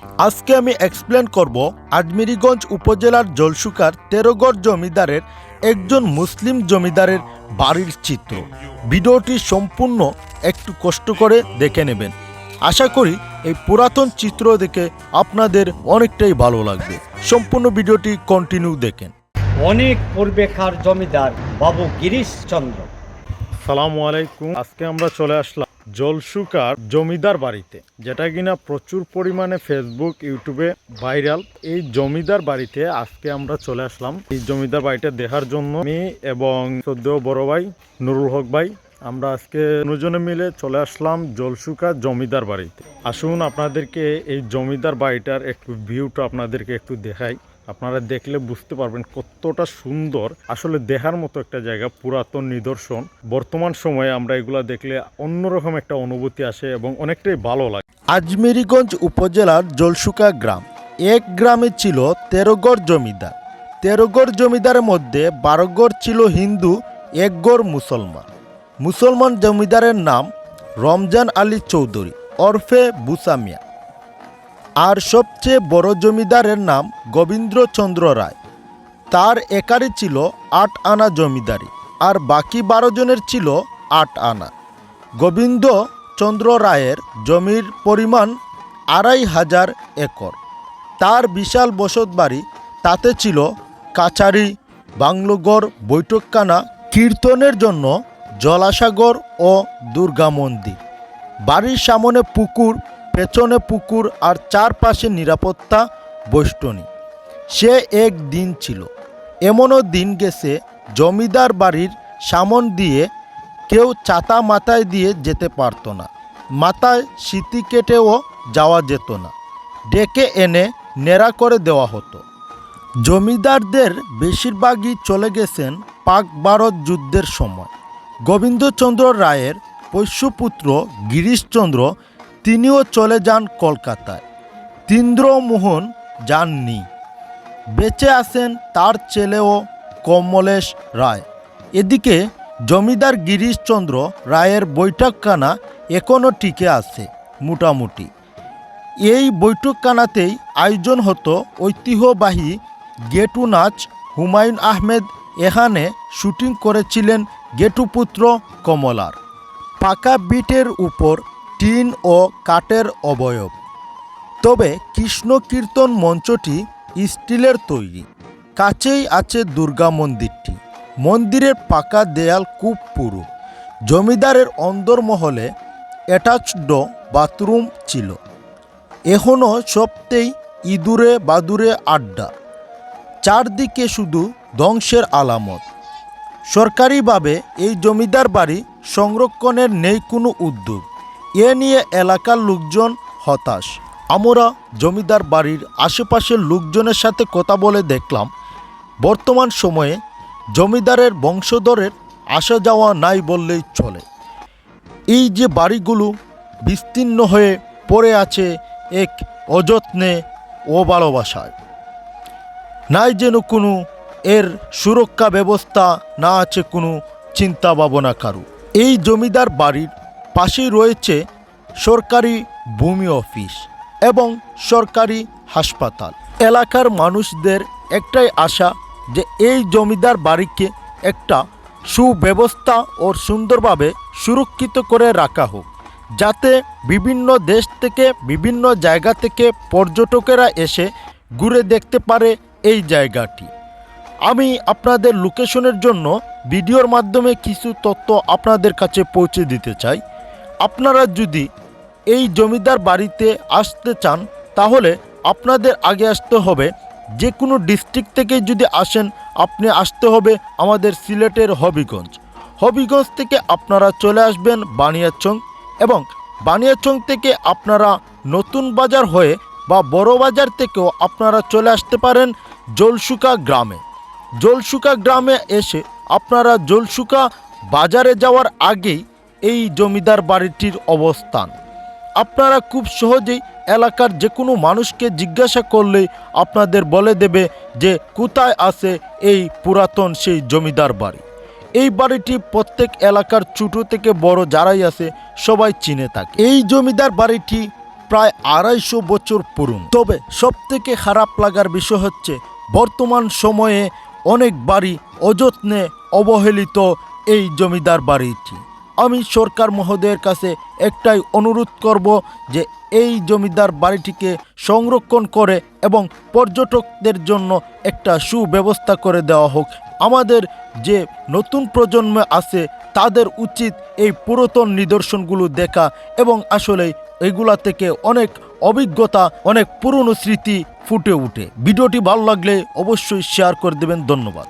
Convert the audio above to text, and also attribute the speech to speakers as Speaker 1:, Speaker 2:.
Speaker 1: আজকে আমি এক্সপ্লেন করব আজমিরিগঞ্জ উপজেলার জলসুকার তেরোগড় জমিদারের একজন মুসলিম জমিদারের বাড়ির চিত্র। ভিডিওটি সম্পূর্ণ একটু কষ্ট করে দেখে নেবেন। আশা করি এই পুরাতন চিত্র দেখে আপনাদের অনেকটাই ভালো লাগবে। সম্পূর্ণ ভিডিওটি কন্টিনিউ দেখেন।
Speaker 2: অনেক পূর্বেকার জমিদার বাবু গিরিশ চন্দ্র।
Speaker 1: আসসালামু আলাইকুম। আজকে আমরা চলে আসলাম জলসুকার জমিদার বাড়িতে, যেটা কিনা প্রচুর পরিমাণে ফেসবুক ইউটিউবে ভাইরাল। এই জমিদার বাড়িতে আজকে আমরা চলে আসলাম এই জমিদার বাড়িটা দেখার জন্য। আমি এবং শ্রদ্ধেয় বড় ভাই নুরুল হক ভাই আমরা আজকে দুজনে মিলে চলে আসলাম জলসুকা জমিদার বাড়িতে। আসুন আপনাদেরকে এই জমিদার বাড়িটার একটু ভিউটা আপনাদেরকে একটু দেখাই। আপনারা দেখলে বুঝতে পারবেন কতটা সুন্দর, আসলে দেখার মতো একটা জায়গা, পুরাতন নিদর্শন। বর্তমান সময়ে আমরা এগুলা দেখলে অন্যরকম একটা অনুভূতি আসে এবং অনেকটাই ভালো লাগে। আজমিরিগঞ্জ উপজেলার জলসুকা গ্রাম, এক গ্রামে ছিল ১৩ গড় জমিদার। ১৩ গড় জমিদারের মধ্যে ১২ গড় ছিল হিন্দু, ১ গড় মুসলমান। মুসলমান জমিদারের নাম রমজান আলী চৌধুরী ওরফে বুসামিয়া। আর সবচেয়ে বড় জমিদারের নাম গোবিন্দ্রচন্দ্র রায়। তার একারে ছিল ৮ আনা জমিদারি, আর বাকি ১২ জনের ছিল ৮ আনা। গোবিন্দচন্দ্র রায়ের জমির পরিমাণ ২৫০০ একর। তার বিশাল বসতবাড়ি, তাতে ছিল কাছারি, বাংলোঘর, বৈঠকখানা, কীর্তনের জন্য জলাসাগর ও দুর্গা মন্দির। বাড়ির সামনে পুকুর, পেছনে পুকুর, আর চারপাশে নিরাপত্তা বেষ্টনী। সে এক দিন ছিল, এমনও দিন গেছে জমিদার বাড়ির সামন দিয়ে কেউ ছাতা মাথায় দিয়ে যেতে পারত না। মাথায় সিটি কেটেও যাওয়া যেত না, ডেকে এনে নেড়া করে দেওয়া হতো। জমিদারদের বেশিরভাগই চলে গেছেন পাক ভারত যুদ্ধের সময়। গোবিন্দচন্দ্র রায়ের পোষ্যপুত্র গিরিশচন্দ্র, তিনিও চলে যান কলকাতায়। তীন্দ্রমোহন যাননি, বেঁচে আছেন তার ছেলেও কমলেশ রায়। এদিকে জমিদার গিরিশচন্দ্র রায়ের বৈঠকখানা এখনও টিকে আছে মোটামুটি। এই বৈঠকখানাতেই আয়োজন হতো ঐতিহ্যবাহী গেটু নাচ। হুমায়ুন আহমেদ এখানে শুটিং করেছিলেন গেটুপুত্র কমলার। পাকা বিটের উপর টিন ও কাঠের অবয়ব, তবে কৃষ্ণ কীর্তন মঞ্চটি স্টিলের তৈরি। কাছেই আছে দুর্গা মন্দিরটি। মন্দিরের পাকা দেয়াল খুব পুরু। জমিদারের অন্দরমহলে অ্যাটাচড বাথরুম ছিল। এখনও সবতেই ইঁদুরে বাদুরে আড্ডা। চারদিকে শুধু ধ্বংসের আলামত। সরকারিভাবে এই জমিদার বাড়ি সংরক্ষণের নেই কোনো উদ্যোগ। এ নিয়ে এলাকার লোকজন হতাশ। আমরা জমিদার বাড়ির আশেপাশের লোকজনের সাথে কথা বলে দেখলাম, বর্তমান সময়ে জমিদারের বংশধরের আসা যাওয়া নাই বললেই চলে। এই যে বাড়িগুলো বিস্তীর্ণ হয়ে পড়ে আছে এক অযত্নে ও ভালোবাসায়, নাই যেন কোনো এর সুরক্ষা ব্যবস্থা, না আছে কোনো চিন্তা ভাবনা কারু। এই জমিদার বাড়ির পাশেই রয়েছে সরকারি ভূমি অফিস এবং সরকারি হাসপাতাল। এলাকার মানুষদের একটাই আশা যে এই জমিদার বাড়িকে একটা সুব্যবস্থা ও সুন্দরভাবে সুরক্ষিত করে রাখা হোক, যাতে বিভিন্ন দেশ থেকে, বিভিন্ন জায়গা থেকে পর্যটকেরা এসে ঘুরে দেখতে পারে এই জায়গাটি। আমি আপনাদের লোকেশনের জন্য ভিডিওর মাধ্যমে কিছু তথ্য আপনাদের কাছে পৌঁছে দিতে চাই। আপনারা যদি এই জমিদার বাড়িতে আসতে চান, তাহলে আপনাদের আগে আসতে হবে, যে কোনো ডিস্ট্রিক্ট থেকে যদি আসেন, আপনি আসতে হবে আমাদের সিলেটের হবিগঞ্জ। হবিগঞ্জ থেকে আপনারা চলে আসবেন বানিয়াচং, এবং বানিয়াচং থেকে আপনারা নতুন বাজার হয়ে বা বড় বাজার থেকেও আপনারা চলে আসতে পারেন জলসুকা গ্রামে। জলসুকা গ্রামে এসে আপনারা জলসুকা বাজারে যাওয়ার আগেই এই জমিদার বাড়িটির অবস্থান। আপনারা খুব সহজেই এলাকার যে কোনো মানুষকে জিজ্ঞাসা করলেই আপনাদের বলে দেবে যে কোথায় আছে এই পুরাতন সেই জমিদার বাড়ি। এই বাড়িটি প্রত্যেক এলাকার ছোটো থেকে বড় যারাই আছে সবাই চিনে থাকে। এই জমিদার বাড়িটি
Speaker 3: প্রায় 250 বছর পুরনো। তবে সবথেকে খারাপ লাগার বিষয় হচ্ছে বর্তমান সময়ে অনেক বাড়ি অযত্নে অবহেলিত এই জমিদার বাড়িটি। আমি সরকার মহোদয়ের কাছে একটাই অনুরোধ করব যে এই জমিদার বাড়িটিকে সংরক্ষণ করে এবং পর্যটকদের জন্য একটা সুব্যবস্থা করে দেওয়া হোক। আমাদের যে নতুন প্রজন্ম আছে তাদের উচিত এই পুরাতন নিদর্শনগুলো দেখা এবং আসলে এগুলা থেকে অনেক অভিজ্ঞতা, অনেক পুরনো স্মৃতি ফুটে ওঠে। ভিডিওটি ভালো লাগলে অবশ্যই শেয়ার করে দেবেন। ধন্যবাদ।